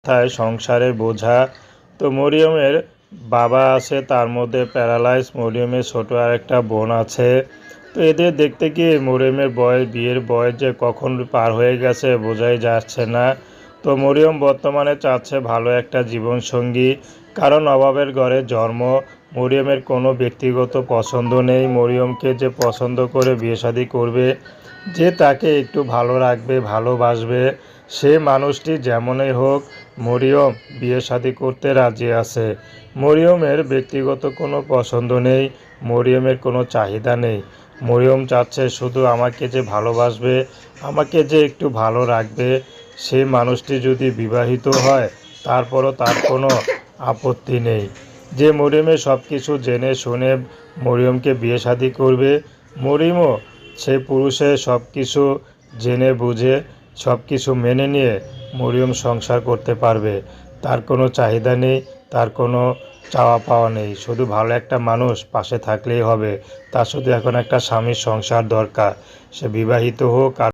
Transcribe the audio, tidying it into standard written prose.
মাথায় সংসারের বোঝা। তো মরিয়মের বাবা আছে, তার মধ্যে প্যারালাইজ। মরিয়মের ছোট আরেকটা বোন আছে। তো এদের দেখতে গিয়ে মরিয়মের বিয়ের বয়স যে কখন পার হয়ে গেছে বোঝাই যাচ্ছে না। তো মরিয়ম বর্তমানে চাচ্ছে ভালো একটা জীবনসঙ্গী, কারণ অভাবের ঘরে জন্ম। মরিয়মের কোনো ব্যক্তিগত পছন্দ নেই। মরিয়মকে যে পছন্দ করে বিয়ে শাদী করবে, যে তাকে একটু ভালো রাখবে, ভালোবাসবে, সে মানুষটি যেমনই হোক মরিয়ম বিয়ে শাদী করতে রাজি আছে। মরিয়মের ব্যক্তিগত কোনো পছন্দ নেই, মরিয়মের কোনো চাহিদা নেই। মরিয়ম চাচ্ছে শুধু আমাকে যে ভালোবাসবে, আমাকে যে একটু ভালো রাখবে, সেই মানুষটি যদি বিবাহিত হয় তারপরও তার কোনো আপত্তি নেই। যে মরিয়মের সব কিছু জেনে শুনে মরিয়মকে বিয়ে শাদী করবে, মরিয়মও সে পুরুষের সব কিছু জেনে বুঝে সব কিছু মেনে নিয়ে মরিয়ম সংসার করতে পারবে। তার কোনো চাহিদা নেই, তার কোনো চাওয়া পাওয়া নেই, শুধু ভালো একটা মানুষ পাশে থাকলেই হবে। তার শুধু এখন একটা স্বামীর সংসার দরকার, সে বিবাহিত হোক আর